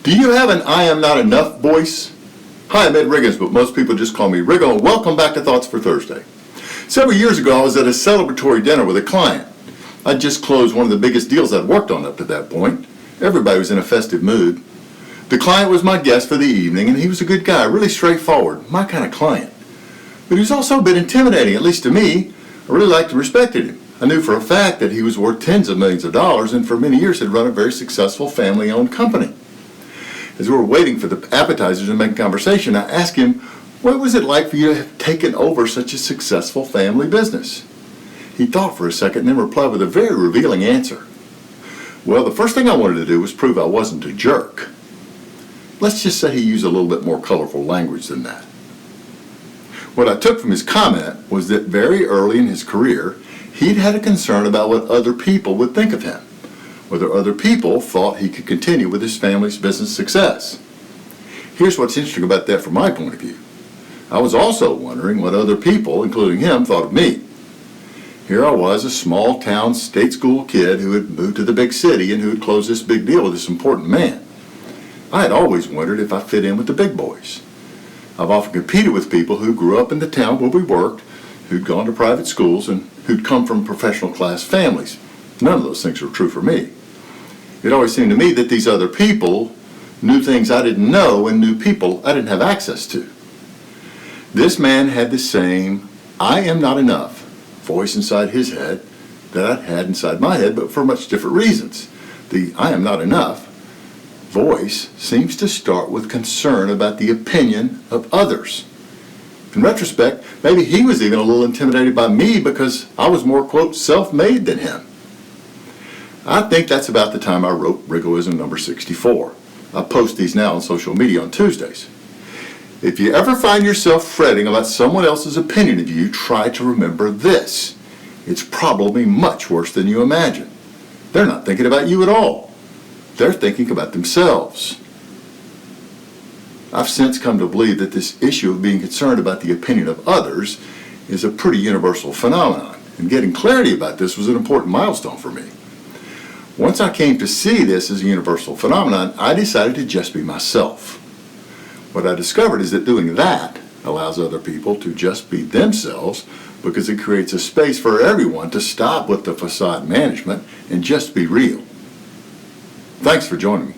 Do you have an I am not enough voice? Hi, I'm Ed Riggins, but most people just call me Riggo, and welcome back to Thoughts for Thursday. Several years ago, I was at a celebratory dinner with a client. I'd just closed one of the biggest deals I'd worked on up to that point. Everybody was in a festive mood. The client was my guest for the evening, and he was a good guy, really straightforward, my kind of client. But he was also a bit intimidating, at least to me. I really liked and respected him. I knew for a fact that he was worth tens of millions of dollars and for many years had run a very successful family-owned company. As we were waiting for the appetizers and making conversation, I asked him, what was it like for you to have taken over such a successful family business? He thought for a second and then replied with a very revealing answer. Well, the first thing I wanted to do was prove I wasn't a jerk. Let's just say he used a little bit more colorful language than that. What I took from his comment was that very early in his career, he'd had a concern about what other people would think of him, whether other people thought he could continue with his family's business success. Here's what's interesting about that from my point of view. I was also wondering what other people, including him, thought of me. Here I was, a small town state school kid who had moved to the big city and who had closed this big deal with this important man. I had always wondered if I fit in with the big boys. I've often competed with people who grew up in the town where we worked, who'd gone to private schools, and who'd come from professional class families. None of those things were true for me. It always seemed to me that these other people knew things I didn't know and knew people I didn't have access to. This man had the same I am not enough voice inside his head that I'd had inside my head, but for much different reasons. The I am not enough voice seems to start with concern about the opinion of others. In retrospect, maybe he was even a little intimidated by me because I was more, quote, self-made than him. I think that's about the time I wrote Riggoism number 64. I post these now on social media on Tuesdays. If you ever find yourself fretting about someone else's opinion of you, try to remember this. It's probably much worse than you imagine. They're not thinking about you at all. They're thinking about themselves. I've since come to believe that this issue of being concerned about the opinion of others is a pretty universal phenomenon, and getting clarity about this was an important milestone for me. Once I came to see this as a universal phenomenon, I decided to just be myself. What I discovered is that doing that allows other people to just be themselves because it creates a space for everyone to stop with the facade management and just be real. Thanks for joining me.